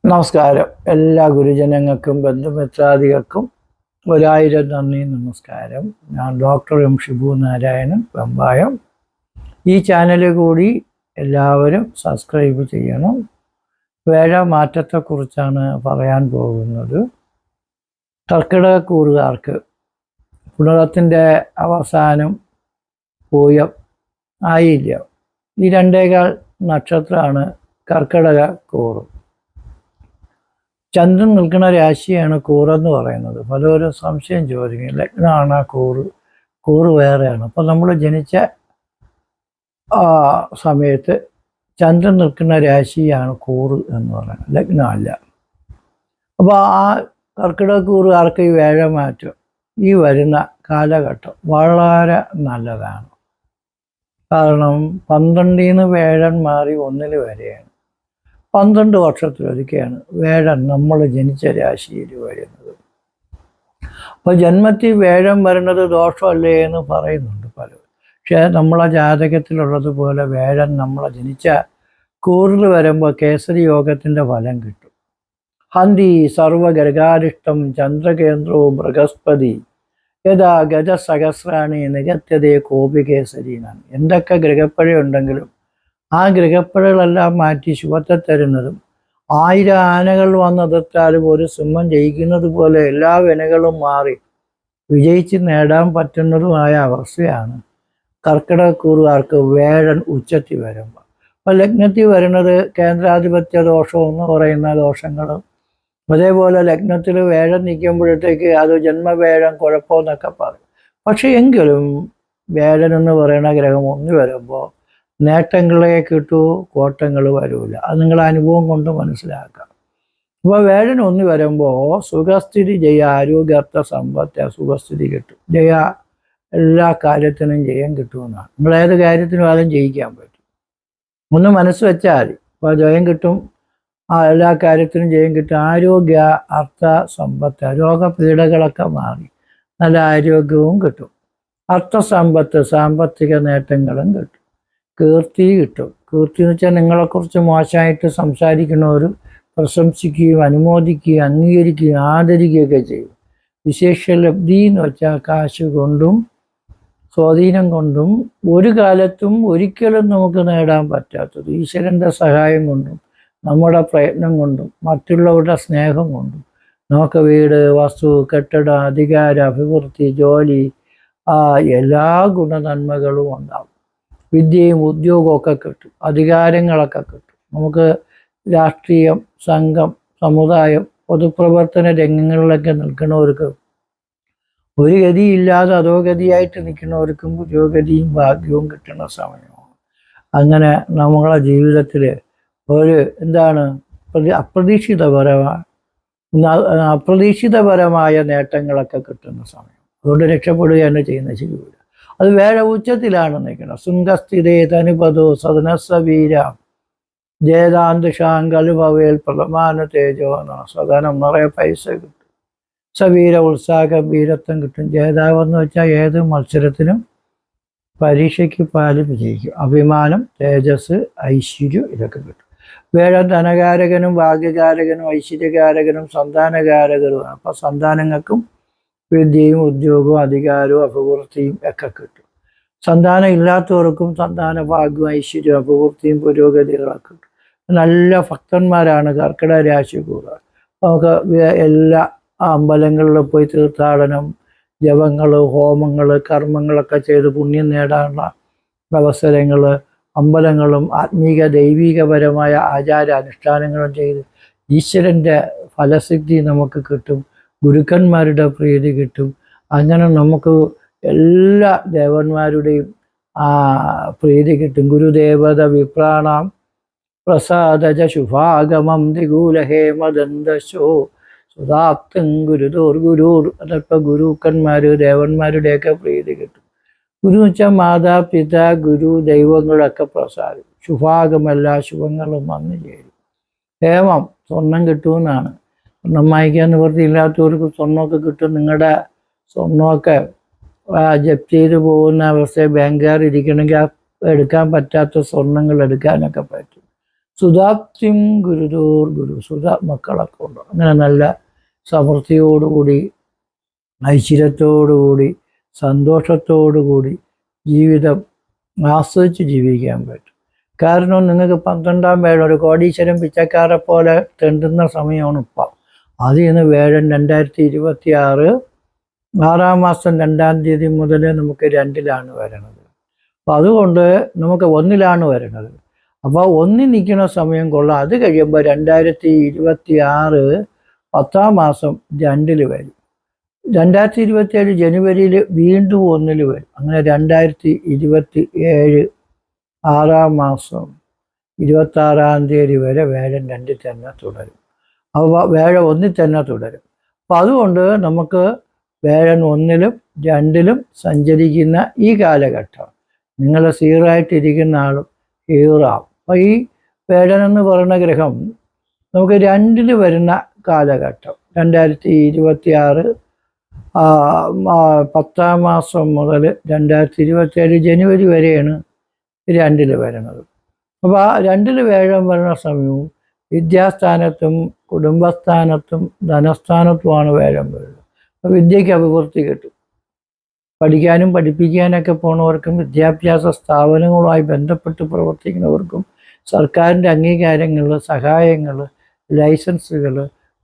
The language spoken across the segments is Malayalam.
നമസ്കാരം. എല്ലാ ഗുരുജനങ്ങൾക്കും ബന്ധുമിത്രാദികൾക്കും 1000 നന്ദി നമസ്കാരം. ഞാൻ ഡോക്ടർ എം ഷിബു നാരായണൻ വെമ്പായം. ഈ ചാനൽ കൂടി എല്ലാവരും സബ്സ്ക്രൈബ് ചെയ്യണം. വേഴ മാറ്റത്തെക്കുറിച്ചാണ് പറയാൻ പോകുന്നത്. കർക്കിടകക്കൂറുകാർക്ക് പുണരത്തിൻ്റെ അവസാനം പൂയം ആയില്യം ഈ 2.25 നക്ഷത്രമാണ് കർക്കിടക കൂറ്. ചന്ദ്രൻ നിൽക്കുന്ന രാശിയാണ് കൂറെന്ന് പറയുന്നത്. പലരും സംശയം ചോദിക്കും, ലഗ്നമാണ് കൂറ് വേറെയാണ്. അപ്പം നമ്മൾ ജനിച്ച സമയത്ത് ചന്ദ്രൻ നിൽക്കുന്ന രാശിയാണ് കൂറ് എന്ന് പറയുന്നത്, ലഗ്നമല്ല. അപ്പോൾ ആ കർക്കിടകക്കൂറുകാർക്ക് ഈ വേഴമാറ്റം ഈ വരുന്ന കാലഘട്ടം വളരെ നല്ലതാണ്. കാരണം 12-ൽ നിന്ന് വേഴൻ മാറി 1-ൽ വരെയാണ്. 12 വർഷത്തിലൊരിക്കലാണ് വേഴൻ നമ്മൾ ജനിച്ച രാശിയിൽ വരുന്നത്. അപ്പോൾ ജന്മത്തിൽ വേഴം വരുന്നത് ദോഷമല്ലേ എന്ന് പറയുന്നുണ്ട് പലരും. പക്ഷേ നമ്മളെ ജാതകത്തിലുള്ളതുപോലെ വേഴൻ നമ്മളെ ജനിച്ച കൂറിൽ വരുമ്പോൾ കേസരി യോഗത്തിൻ്റെ ഫലം കിട്ടും. ഹന്തി സർവഗർഗാരിഷ്ടം ചന്ദ്രകേന്ദ്രവും ബൃഹസ്പതി യഥാ ഗജസഹസ്രാണി നികത്യതേ കോപി കേസരി എന്നാണ്. എന്തൊക്കെ ഗ്രഹപ്പഴയുണ്ടെങ്കിലും ആ ഗ്രഹപ്പഴകളെല്ലാം മാറ്റി ശുഭത്തെ തരുന്നതും 1000 ആനകൾ വന്നെതിർത്താലും ഒരു സിംഹം ജയിക്കുന്നത് പോലെ എല്ലാ വിനകളും മാറി വിജയിച്ച് നേടാൻ പറ്റുന്നതുമായ അവസ്ഥയാണ് കർക്കിടകക്കൂറുകാർക്ക് വേഴൻ ഉച്ചത്തിൽ വരുമ്പോൾ. അപ്പോൾ ലഗ്നത്തിൽ വരുന്നത് കേന്ദ്രാധിപത്യ ദോഷം എന്ന് പറയുന്ന ദോഷങ്ങളും, അതേപോലെ ലഗ്നത്തിൽ വേഴൻ നിൽക്കുമ്പോഴത്തേക്ക് അത് ജന്മവേഴൻ കുഴപ്പമെന്നൊക്കെ പറയും. പക്ഷെ എങ്കിലും വേഴൻ എന്ന് പറയുന്ന ഗ്രഹം 1 വരുമ്പോൾ നേട്ടങ്ങളെ കിട്ടൂ, കോട്ടങ്ങൾ വരില്ല. അത് നിങ്ങളുടെ അനുഭവം കൊണ്ട് മനസ്സിലാക്കാം. അപ്പോൾ വേഴൻ 1 വരുമ്പോൾ സുഖസ്ഥിതി ജയ, ആരോഗ്യാർത്ഥ സമ്പത്ത് സുഖസ്ഥിതി കിട്ടും. ജയ, എല്ലാ കാര്യത്തിനും ജയം കിട്ടുമെന്നാണ്. നിങ്ങൾ ഏത് കാര്യത്തിനും ആദ്യം ജയിക്കാൻ പറ്റും. ഒന്ന് മനസ്സ് വെച്ചാൽ മതി. അപ്പോൾ ജയം കിട്ടും, എല്ലാ കാര്യത്തിനും ജയം കിട്ടും. ആരോഗ്യ അർത്ഥ സമ്പത്ത്, രോഗപീഠകളൊക്കെ മാറി നല്ല ആരോഗ്യവും കിട്ടും. അർത്ഥസമ്പത്ത്, സാമ്പത്തിക നേട്ടങ്ങളും കിട്ടും. കീർത്തി കിട്ടും. കീർത്തി എന്ന് വെച്ചാൽ നിങ്ങളെക്കുറിച്ച് മോശമായിട്ട് സംസാരിക്കുന്നവർ പ്രശംസിക്കുകയും അനുമോദിക്കുകയും അംഗീകരിക്കുകയും ആദരിക്കുകയൊക്കെ ചെയ്യും. വിശേഷ ലബ്ധി എന്ന് വെച്ചാൽ കാശ് കൊണ്ടും സ്വാധീനം കൊണ്ടും ഒരു കാലത്തും ഒരിക്കലും നമുക്ക് നേടാൻ പറ്റാത്തത് ഈശ്വരൻ്റെ സഹായം കൊണ്ടും നമ്മുടെ പ്രയത്നം കൊണ്ടും മറ്റുള്ളവരുടെ സ്നേഹം കൊണ്ടും നമുക്ക് വീട്, വസ്തു, കെട്ടിടം, അധികാരം, അഭിവൃദ്ധി, ജോലി, എല്ലാ ഗുണനന്മകളും ഉണ്ടാകും. വിദ്യയും ഉദ്യോഗമൊക്കെ കിട്ടും, അധികാരങ്ങളൊക്കെ കിട്ടും. നമുക്ക് രാഷ്ട്രീയം, സംഘം, സമുദായം, പൊതുപ്രവർത്തന രംഗങ്ങളിലൊക്കെ നിൽക്കുന്നവർക്ക് ഒരു ഗതിയില്ലാതെ അധോഗതിയായിട്ട് നിൽക്കുന്നവർക്കും പുരോഗതിയും ഭാഗ്യവും കിട്ടുന്ന സമയമാണ്. അങ്ങനെ നമ്മളെ ജീവിതത്തിൽ ഒരു അപ്രതീക്ഷിതപരമായ നേട്ടങ്ങളൊക്കെ കിട്ടുന്ന സമയം. അതുകൊണ്ട് രക്ഷപ്പെടുക തന്നെ ചെയ്യുന്ന ശരിയില്ല. അത് വേഴ ഉച്ചത്തിലാണ് നിൽക്കുന്നത്. ശൃംഗസ്ഥിതേ തനുപദോ സദനസവീര ജേതാന്തുഷാങ്കലുഭവേൽ പ്രഥമാന തേജോ എന്നാണ്. സദനം നിറയെ പൈസ കിട്ടും, സവീര ഉത്സാഹം, വീരത്വം കിട്ടും. ജേതാവെന്ന് വെച്ചാൽ ഏത് മത്സരത്തിനും പരീക്ഷയ്ക്ക് പാല് വിജയിക്കും. അഭിമാനം, തേജസ്, ഐശ്വര്യം ഇതൊക്കെ കിട്ടും. വേഴൻ ധനകാരകനും ഭാഗ്യകാരകനും ഐശ്വര്യകാരകനും സന്താനകാരകനുമാണ്. അപ്പം സന്താനങ്ങൾക്കും വിദ്യയും ഉദ്യോഗവും അധികാരവും അഭിവൃദ്ധിയും ഒക്കെ കിട്ടും. സന്താനം ഇല്ലാത്തവർക്കും സന്താന ഭാഗ്യവും ഐശ്വര്യവും അഭിവൃദ്ധിയും പുരോഗതികളൊക്കെ കിട്ടും. നല്ല ഭക്തന്മാരാണ് കർക്കിടക രാശിക്കൂറുകാർ. നമുക്ക് എല്ലാ അമ്പലങ്ങളിൽ പോയി തീർത്ഥാടനം, ജപങ്ങൾ, ഹോമങ്ങൾ, കർമ്മങ്ങളൊക്കെ ചെയ്ത് പുണ്യം നേടാനുള്ള അവസരങ്ങൾ, അമ്പലങ്ങളും ആത്മീക ദൈവികപരമായ ആചാരാനുഷ്ഠാനങ്ങളും ചെയ്ത് ഈശ്വരൻ്റെ ഫലസിദ്ധി നമുക്ക് കിട്ടും. ഗുരുക്കന്മാരുടെ പ്രീതി കിട്ടും. അങ്ങനെ നമുക്ക് എല്ലാ ദേവന്മാരുടെയും പ്രീതി കിട്ടും. ഗുരുദേവത വിപ്രാണാം പ്രസാദജ ശുഭാഗമം ദിഗൂലഹേമദന്തശോ സുതാപ്തം ഗുരുദോർ. അതപ്പോൾ ഗുരുക്കന്മാർ, ദേവന്മാരുടെയൊക്കെ പ്രീതി കിട്ടും. ഗുരു എന്ന് വെച്ചാൽ മാതാപിതാ, ഗുരു, ദൈവങ്ങളൊക്കെ പ്രസാദം. ശുഭാഗം, എല്ലാ ശുഭങ്ങളും വന്നു ചേരും. ഹേമം, സ്വർണം കിട്ടുമെന്നാണ്. സ്വർണം വാങ്ങിക്കാൻ നിവൃത്തിയില്ലാത്തവർക്ക് സ്വർണ്ണമൊക്കെ കിട്ടും. നിങ്ങളുടെ സ്വർണ്ണമൊക്കെ ജപ്തി ചെയ്ത് പോകുന്ന അവസ്ഥയെ ബാങ്കുകാർ ഇരിക്കണമെങ്കിൽ എടുക്കാൻ പറ്റാത്ത സ്വർണ്ണങ്ങൾ എടുക്കാനൊക്കെ പറ്റും. സുതാപ്തിം ഗുരുതോർ ഗുരു, സുത മക്കളൊക്കെ ഉണ്ട്. അങ്ങനെ നല്ല സമൃദ്ധിയോടുകൂടി, ഐശ്വര്യത്തോടുകൂടി, സന്തോഷത്തോടുകൂടി ജീവിതം ആസ്വദിച്ച് ജീവിക്കാൻ പറ്റും. കാരണം നിങ്ങൾക്ക് 12-ാം വേഴം ഒരു കോടീശ്വരം പിച്ചക്കാരെ പോലെ തെണ്ടുന്ന സമയമാണ് ഇപ്പം. അതിൽ നിന്ന് വേഴൻ 2026 6-ാം മാസം 2-ാം തീയതി മുതൽ നമുക്ക് 2-ലാണ് വരണത്. അപ്പം അതുകൊണ്ട് നമുക്ക് 1-ലാണ് വരണത്. അപ്പോൾ 1 നിൽക്കുന്ന സമയം കൊള്ളാം. അത് കഴിയുമ്പോൾ 2026 10-ാം മാസം 2-ൽ വരും. 2027 ജനുവരിയിൽ വീണ്ടും 1-ൽ വരും. അങ്ങനെ 2027 6-ാം മാസം 26-ാം തീയതി വരെ വേഴൻ 2-ൽ തന്നെ തുടരും. അപ്പോൾ വേഴൻ 1-ൽ തന്നെ തുടരും. അപ്പം അതുകൊണ്ട് നമുക്ക് വേഴൻ 1-ലും 2-ലും സഞ്ചരിക്കുന്ന ഈ കാലഘട്ടം നിങ്ങൾ സീറായിട്ടിരിക്കുന്ന ആളും ഹീറാവും. അപ്പോൾ ഈ വേഴൻ എന്ന് പറയുന്ന ഗ്രഹം നമുക്ക് 2-ൽ വരുന്ന കാലഘട്ടം 2026 10-ാം മാസം മുതൽ 2027 ജനുവരി വരെയാണ് 2-ൽ വരുന്നത്. അപ്പോൾ ആ 2-ൽ വേഴം വരുന്ന സമയവും വിദ്യാസ്ഥാനത്തും കുടുംബസ്ഥാനത്തും ധനസ്ഥാനത്തുമാണ് വേഴം വരുന്നത്. അപ്പോൾ വിദ്യയ്ക്ക് അഭിവൃദ്ധി കിട്ടും. പഠിക്കാനും പഠിപ്പിക്കാനൊക്കെ പോണവർക്കും വിദ്യാഭ്യാസ സ്ഥാപനങ്ങളുമായി ബന്ധപ്പെട്ട് പ്രവർത്തിക്കുന്നവർക്കും സർക്കാരിൻ്റെ അംഗീകാരങ്ങൾ, സഹായങ്ങൾ, ലൈസൻസുകൾ,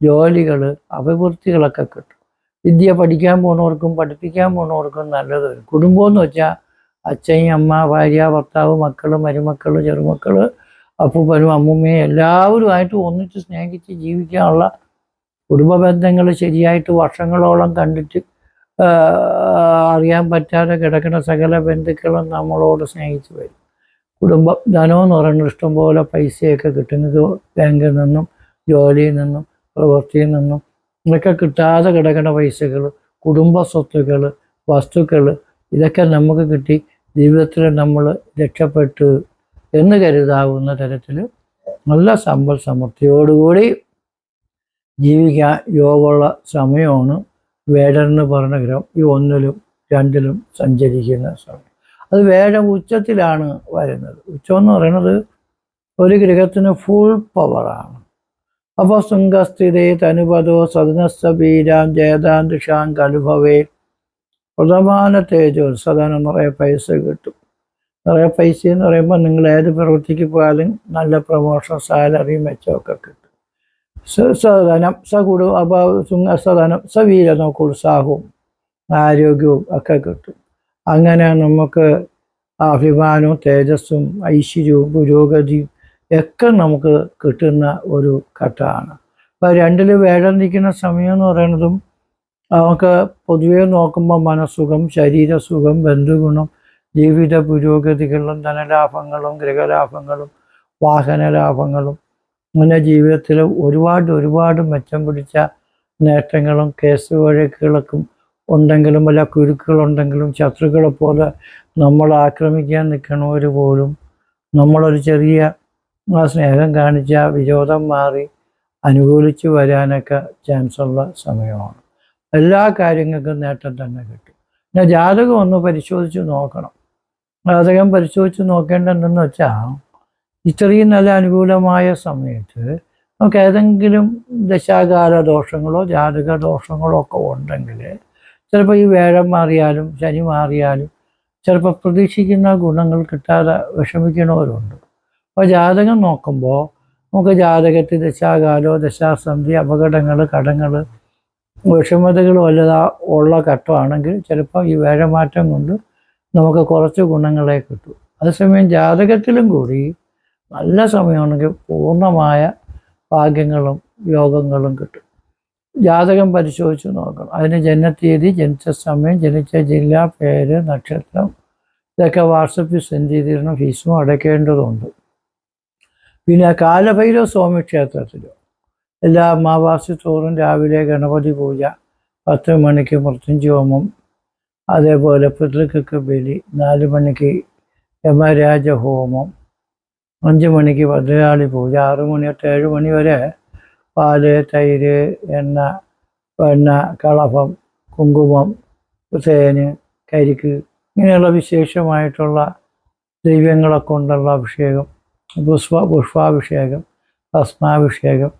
ജോലികൾ, അഭിവൃദ്ധികളൊക്കെ കിട്ടും. വിദ്യ പഠിക്കാൻ പോണവർക്കും പഠിപ്പിക്കാൻ പോണവർക്കും നല്ലത് വരും. കുടുംബം എന്ന് വെച്ചാൽ അച്ഛൻ, അമ്മ, ഭാര്യ, ഭർത്താവ്, മക്കൾ, മരുമക്കൾ, ചെറുമക്കൾ, അപ്പൂപ്പനും അമ്മൂമ്മയും എല്ലാവരുമായിട്ട് ഒന്നിച്ച് സ്നേഹിച്ച് ജീവിക്കാനുള്ള കുടുംബ ബന്ധങ്ങൾ ശരിയായിട്ട് വർഷങ്ങളോളം കണ്ടിട്ട് അറിയാൻ പറ്റാതെ കിടക്കുന്ന സകല ബന്ധുക്കളും നമ്മളോട് സ്നേഹിച്ച് വരും. കുടുംബ ധനമെന്ന് പറയുന്നത് ഇഷ്ടംപോലെ പൈസയൊക്കെ കിട്ടുന്നത് ബാങ്കിൽ നിന്നും ജോലിയിൽ നിന്നും പ്രവൃത്തിയിൽ നിന്നും ഇതൊക്കെ കിട്ടാതെ കിടക്കുന്ന പൈസകൾ, കുടുംബ സ്വത്തുക്കൾ, വസ്തുക്കൾ, ഇതൊക്കെ നമുക്ക് കിട്ടി ജീവിതത്തിൽ നമ്മൾ രക്ഷപ്പെട്ടു എന്ന് കരുതാവുന്ന തരത്തിൽ നല്ല സമ്പൽ സമൃദ്ധിയോടുകൂടി ജീവിക്കാൻ യോഗമുള്ള സമയമാണ് വേഴൻ എന്ന് പറഞ്ഞ ഗ്രഹം ഈ 1-ലും 2-ലും സഞ്ചരിക്കുന്ന സമയം. അത് വേഴൻ ഉച്ചത്തിലാണ് വരുന്നത്. ഉച്ചം എന്ന് പറയുന്നത് ഒരു ഗ്രഹത്തിന് ഫുൾ പവറാണ്. അപ്പോൾ ശൃംഗസ്ഥിതേ തനുപദോ സദനസ്സബീരാം ജയതാന്തിഷാം കലുഭവേ പ്രഥമാന തേജോ സദനം നിറയെ പൈസ കിട്ടും. നിറയെ പൈസ എന്ന് പറയുമ്പോൾ നിങ്ങൾ ഏത് പ്രവൃത്തിക്ക് പോയാലും നല്ല പ്രമോഷൻ, സാലറിയും മെച്ചമൊക്കെ കിട്ടും. സദനം സകുടും അപ്പോൾ സദനം സവീര നമുക്ക് ഉത്സാഹവും ആരോഗ്യവും ഒക്കെ കിട്ടും. അങ്ങനെ നമുക്ക് അഭിമാനവും തേജസ്സും ഐശ്വര്യവും പുരോഗതിയും ഒക്കെ നമുക്ക് കിട്ടുന്ന ഒരു ഘട്ടമാണ്. അപ്പോൾ 2-ൽ വേഴൻ നിൽക്കുന്ന സമയം എന്ന് പറയുന്നതും നമുക്ക് പൊതുവെ നോക്കുമ്പോൾ മനസ്സുഖം, ശരീരസുഖം, ബന്ധുഗുണം, ജീവിത പുരോഗതികളും ധനലാഭങ്ങളും ഗൃഹലാഭങ്ങളും വാഹനലാഭങ്ങളും അങ്ങനെ ജീവിതത്തിൽ ഒരുപാട് മെച്ചം പിടിച്ച നേട്ടങ്ങളും കേസ് വഴക്കുകളൊക്കെ ഉണ്ടെങ്കിലും വല്ല കുരുക്കുകളുണ്ടെങ്കിലും ശത്രുക്കളെ പോലെ നമ്മൾ ആക്രമിക്കാൻ നിൽക്കണവർ പോലും നമ്മളൊരു ചെറിയ സ്നേഹം കാണിച്ച വിരോധം മാറി അനുകൂലിച്ച് വരാനൊക്കെ ചാൻസുള്ള സമയമാണ്. എല്ലാ കാര്യങ്ങൾക്കും നേട്ടം തന്നെ കിട്ടും. പിന്നെ ജാതകം ഒന്ന് പരിശോധിച്ച് നോക്കണം. ജാതകം പരിശോധിച്ച് നോക്കേണ്ടതെന്ന് വെച്ചാൽ ഇത്രയും നല്ല അനുകൂലമായ സമയത്ത് നമുക്ക് ഏതെങ്കിലും ദശാകാല ദോഷങ്ങളോ ജാതക ദോഷങ്ങളോ ഒക്കെ ഉണ്ടെങ്കിൽ ചിലപ്പോൾ ഈ വേഴം മാറിയാലും ശനി മാറിയാലും ചിലപ്പോൾ പ്രതീക്ഷിക്കുന്ന ഗുണങ്ങൾ കിട്ടാതെ വിഷമിക്കുന്നവരുണ്ട്. അപ്പോൾ ജാതകം നോക്കുമ്പോൾ നമുക്ക് ജാതകത്തിൽ ദശാകാലോ ദശാസന്ധി അപകടങ്ങൾ കടങ്ങൾ വിഷമതകൾ വല്ലതാ ഉള്ള ഘട്ടമാണെങ്കിൽ ചിലപ്പോൾ ഈ വേഴമാറ്റം കൊണ്ട് നമുക്ക് കുറച്ച് ഗുണങ്ങളെ കിട്ടും. അതേസമയം ജാതകത്തിലും കൂടി നല്ല സമയമാണെങ്കിൽ പൂർണ്ണമായ ഭാഗ്യങ്ങളും യോഗങ്ങളും കിട്ടും. ജാതകം പരിശോധിച്ച് നോക്കണം. അതിന് ജനനത്തീയതി, ജനിച്ച സമയം, ജനിച്ച ജില്ല, പേര്, നക്ഷത്രം ഇതൊക്കെ വാട്സപ്പിൽ സെൻഡ് ചെയ്തിരുന്ന ഫീസും അടയ്ക്കേണ്ടതുണ്ട്. പിന്നെ കാലഭൈരവ സ്വാമി ക്ഷേത്രത്തിലും എല്ലാ അമാവാസി തോറും രാവിലെ ഗണപതി പൂജ, 10 മണിക്ക് മൃത്യുഞ്ജയ ഹോമം, അതേപോലെ പിതൃക്കൾക്ക് ബലി, 4 മണിക്ക് യമരാജ ഹോമം, 5 മണിക്ക് ഭദ്രകാളി പൂജ, 6 മണി തൊട്ട് 7 മണി വരെ പാല്, തൈര്, എണ്ണ, വെണ്ണ, കളഭം, കുങ്കുമം, തേന്, കരിക്ക് ഇങ്ങനെയുള്ള വിശേഷമായിട്ടുള്ള ദൈവങ്ങളെ കൊണ്ടുള്ള അഭിഷേകം പുഷ്പാഭിഷേകം, ഭസ്മാഭിഷേകം,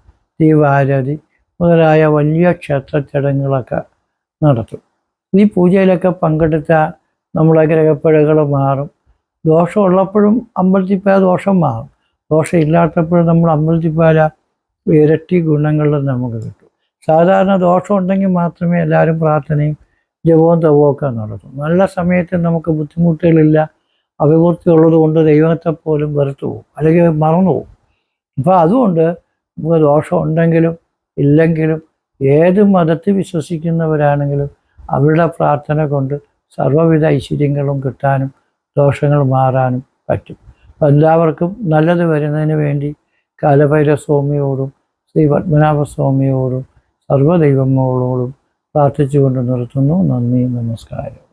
ദീപാരതി മുതലായ വലിയ ക്ഷേത്ര ചടങ്ങുകളൊക്കെ നടത്തും. ഈ പൂജയിലൊക്കെ പങ്കെടുത്താൽ നമ്മളെ ഗ്രഹപ്പിഴകൾ മാറും. ദോഷമുള്ളപ്പോഴും അമ്പലത്തിൽ പോയാൽ ദോഷം മാറും. ദോഷമില്ലാത്തപ്പോഴും നമ്മൾ അമ്പലത്തിൽ പോയാൽ ഇരട്ടി ഗുണങ്ങൾ നമുക്ക് കിട്ടും. സാധാരണ ദോഷം ഉണ്ടെങ്കിൽ മാത്രമേ എല്ലാവരും പ്രാർത്ഥനയും ജപവും തപവും ഒക്കെ നടത്തും. നല്ല സമയത്ത് നമുക്ക് ബുദ്ധിമുട്ടുകളില്ല, അഭിവൃദ്ധി ഉള്ളത് കൊണ്ട് ദൈവത്തെ പോലും വെറുത്തു പോകും, അല്ലെങ്കിൽ മറന്നു പോകും. അപ്പോൾ അതുകൊണ്ട് നമുക്ക് ദോഷം ഉണ്ടെങ്കിലും ഇല്ലെങ്കിലും ഏത് മതത്തിൽ വിശ്വസിക്കുന്നവരാണെങ്കിലും അവരുടെ പ്രാർത്ഥന കൊണ്ട് സർവ്വവിധ ഐശ്വര്യങ്ങളും കിട്ടാനും ദോഷങ്ങൾ മാറാനും പറ്റും. അപ്പം എല്ലാവർക്കും നല്ലത് വരുന്നതിന് വേണ്ടി കാലഭൈരവസ്വാമിയോടും ശ്രീ പത്മനാഭസ്വാമിയോടും സർവ്വദൈവങ്ങളോടും പ്രാർത്ഥിച്ചുകൊണ്ട് നിർത്തുന്നു. നന്ദി, നമസ്കാരം.